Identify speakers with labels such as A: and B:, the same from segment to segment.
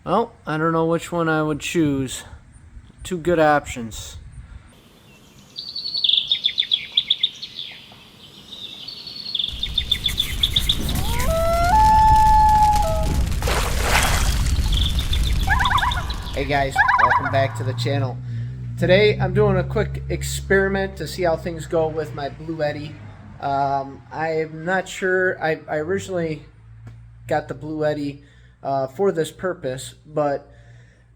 A: Well, I don't know which one I would choose. Two good options. Hey guys, welcome back to the channel. Today I'm doing a quick experiment to see how things go with my Bluetti. I'm not sure, I originally got the Bluetti for this purpose, but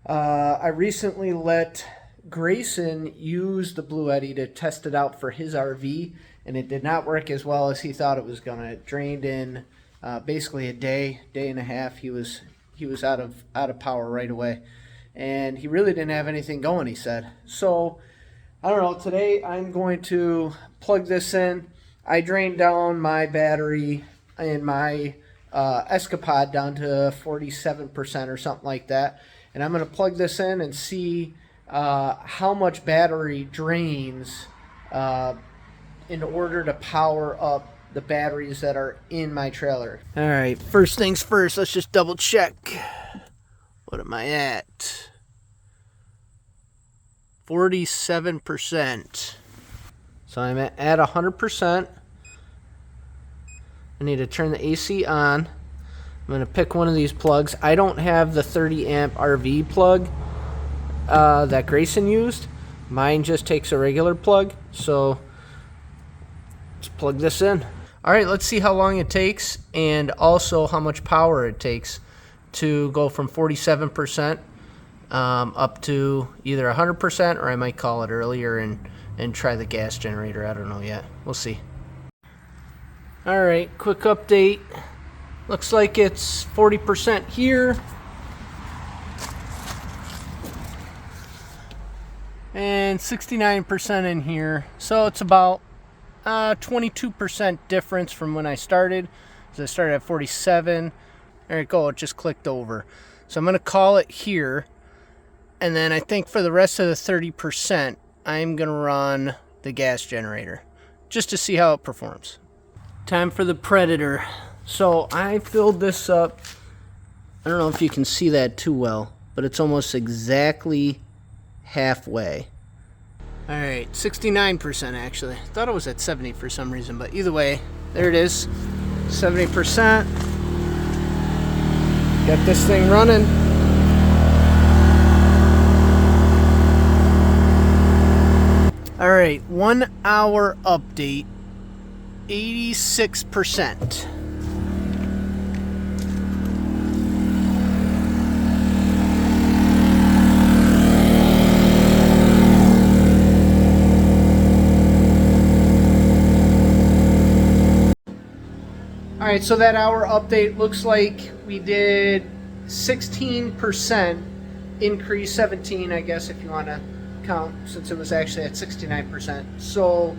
A: I recently let Grayson use the Bluetti to test it out for his RV, and it did not work as well as he thought it was gonna. It drained in basically a day and a half. He was out of power right away, and he really didn't have anything going, he said. So I don't know, today I'm going to plug this in. I drained down my battery in my Escapade down to 47% or something like that, and I'm going to plug this in and see how much battery drains in order to power up the batteries that are in my trailer. All right, first things first, let's just double check. What am I at? 47%. So I'm at 100%. I need to turn the AC on. I'm going to pick one of these plugs. I don't have the 30 amp RV plug that Grayson used. Mine just takes a regular plug. So let's plug this in. All right, let's see how long it takes and also how much power it takes to go from 47% up to either 100%, or I might call it earlier and try the gas generator. I don't know yet. We'll see. All right, quick update. Looks like it's 40% here. And 69% in here. So it's about 22% difference from when I started. So I started at 47. There you go, it just clicked over. So I'm gonna call it here. And then I think for the rest of the 30%, I'm gonna run the gas generator just to see how it performs. Time for the Predator. So I filled this up. I don't know if you can see that too well, but it's almost exactly halfway. All right, 69% actually. I thought it was at 70 for some reason, but either way, there it is, 70%. Got this thing running. All right, 1 hour update, 86%. All right, so that hour update looks like we did 16% increase, 17, I guess, if you want to count, since it was actually at 69%. So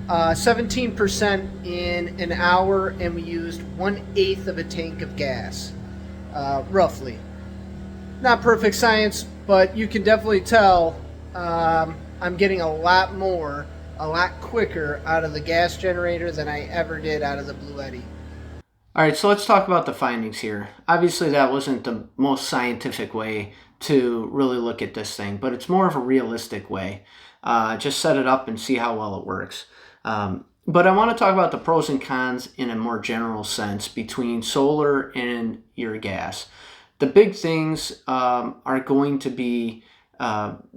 A: 17% in an hour, and we used 1/8 of a tank of gas, roughly. Not perfect science, but you can definitely tell I'm getting a lot more, a lot quicker out of the gas generator than I ever did out of the Bluetti. All right, so let's talk about the findings here. Obviously, that wasn't the most scientific way to really look at this thing, but it's more of a realistic way. Just set it up and see how well it works. But I want to talk about the pros and cons in a more general sense between solar and your gas. The big things are going to be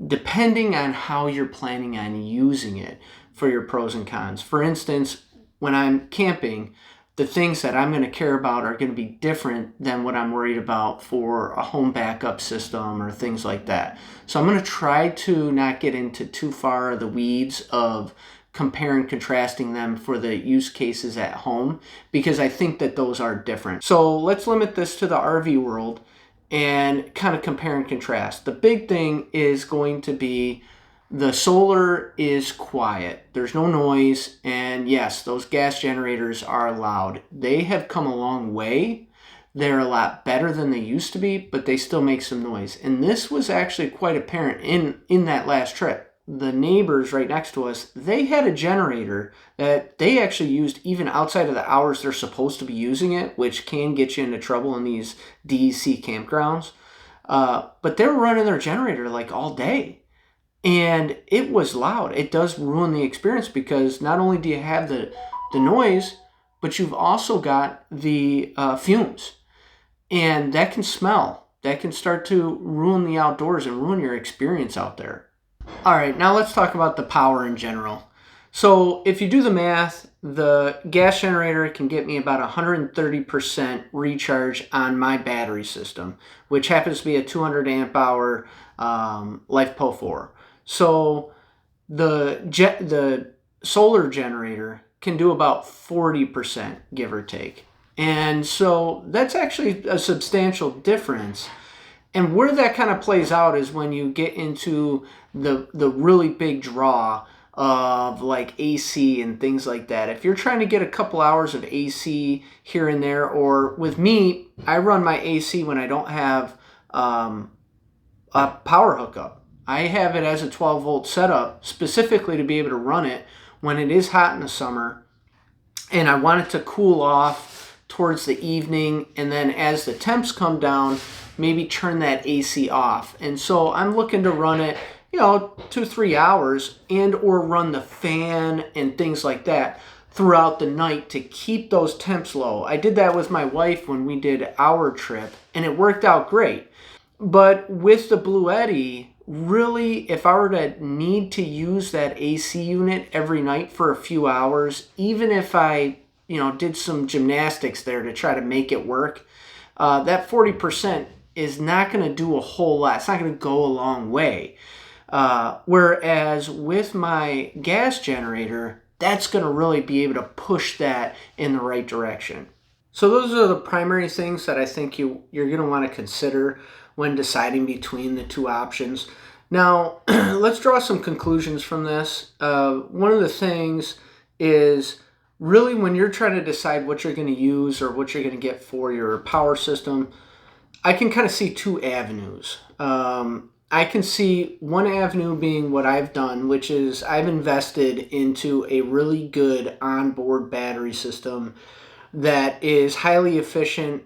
A: depending on how you're planning on using it for your pros and cons. For instance, when I'm camping, the things that I'm going to care about are going to be different than what I'm worried about for a home backup system or things like that. So I'm going to try to not get into too far of the weeds of compare and contrasting them for the use cases at home, because I think that those are different. So let's limit this to the RV world and kind of compare and contrast. The big thing is going to be the solar is quiet. There's no noise, and yes, those gas generators are loud. They have come a long way. They're a lot better than they used to be, but they still make some noise. And this was actually quite apparent in that last trip. The neighbors right next to us, they had a generator that they actually used even outside of the hours they're supposed to be using it, which can get you into trouble in these DEC campgrounds.
B: But they were running their generator like all day. And it was loud. It does ruin the experience because not only do you have the noise, but you've also got the fumes. And that can smell. That can start to ruin the outdoors and ruin your experience out there. All right, now let's talk about the power in general. So if you do the math, the gas generator can get me about 130% recharge on my battery system, which happens to be a 200 amp hour LifePo 4. So the solar generator can do about 40%, give or take. And so that's actually a substantial difference. And where that kind of plays out is when you get into the really big draw of like AC and things like that. If you're trying to get a couple hours of AC here and there, or with me, I run my AC when I don't have a power hookup. I have it as a 12 volt setup specifically to be able to run it when it is hot in the summer and I want it to cool off towards the evening, and then as the temps come down, maybe turn that AC off. And so I'm looking to run it, 2-3 hours, and or run the fan and things like that throughout the night to keep those temps low. I did that with my wife when we did our trip, and it worked out great. But with the Bluetti, really, if I were to need to use that AC unit every night for a few hours, even if I, did some gymnastics there to try to make it work, that 40% is not going to do a whole lot. It's not going to go a long way. Whereas with my gas generator, that's going to really be able to push that in the right direction. So those are the primary things that I think you're going to want to consider when deciding between the two options. Now, let's draw some conclusions from this. One of the things is really when you're trying to decide what you're going to use or what you're going to get for your power system, I can kind of see two avenues. I can see one avenue being what I've done, which is I've invested into a really good onboard battery system that is highly efficient,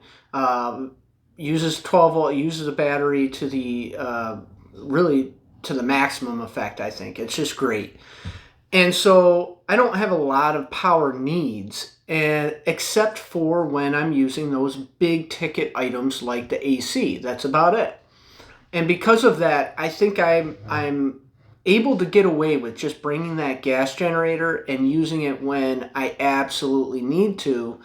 B: uses 12 volt, uses a battery to the really to the maximum effect. I think it's just great. And so I don't have a lot of power needs, and except for when I'm using those big ticket items like the AC. That's about it. And because of that, I think I'm able to get away with just bringing that gas generator and using it when I absolutely need to.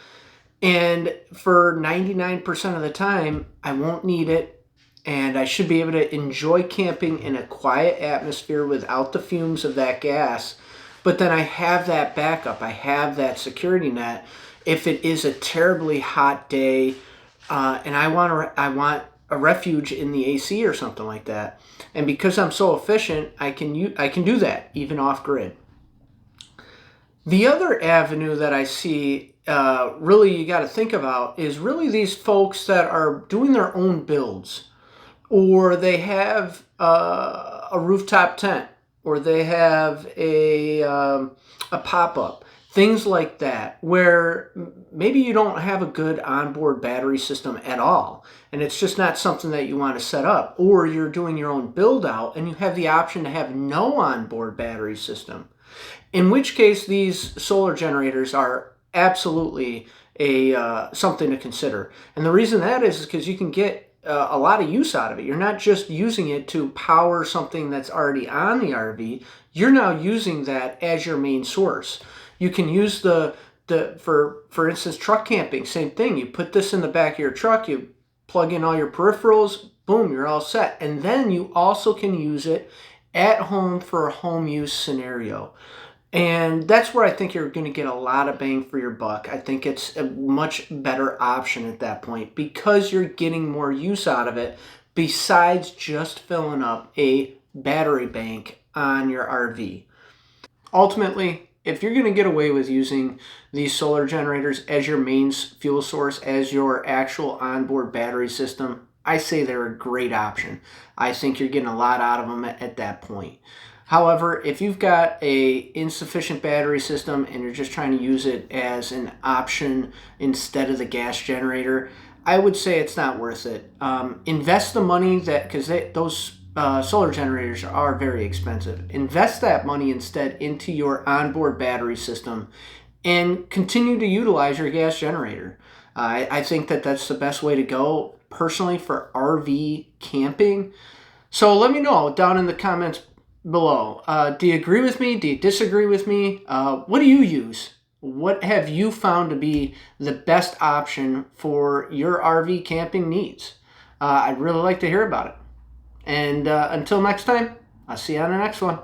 B: And for 99% of the time, I won't need it, and I should be able to enjoy camping in a quiet atmosphere without the fumes of that gas. But then I have that backup. I have that security net if it is a terribly hot day and I want a refuge in the AC or something like that. And because I'm so efficient, I can do that even off grid. The other avenue that I see really you got to think about is really these folks that are doing their own builds, or they have a rooftop tent, or they have a pop-up, things like that, where maybe you don't have a good onboard battery system at all, and it's just not something that you want to set up, or you're doing your own build out and you have the option to have no onboard battery system. In which case, these solar generators are absolutely something to consider. And the reason that is because you can get a lot of use out of it. You're not just using it to power something that's already on the RV. You're now using that as your main source. You can use for instance, truck camping, same thing. You put this in the back of your truck, you plug in all your peripherals, boom, you're all set. And then you also can use it at home for a home use scenario. And that's where I think you're going to get a lot of bang for your buck. I think it's a much better option at that point because you're getting more use out of it besides just filling up a battery bank on your RV. Ultimately, if you're going to get away with using these solar generators as your main fuel source, as your actual onboard battery system, I say they're a great option. I think you're getting a lot out of them at that point. However, if you've got a insufficient battery system and you're just trying to use it as an option instead of the gas generator, I would say it's not worth it. Invest the money because those solar generators are very expensive. Invest that money instead into your onboard battery system and continue to utilize your gas generator. I think that that's the best way to go personally for RV camping. So let me know down in the comments below. Do you agree with me? Do you disagree with me? What do you use? What have you found to be the best option for your RV camping needs? I'd really like to hear about it. And until next time, I'll see you on the next one.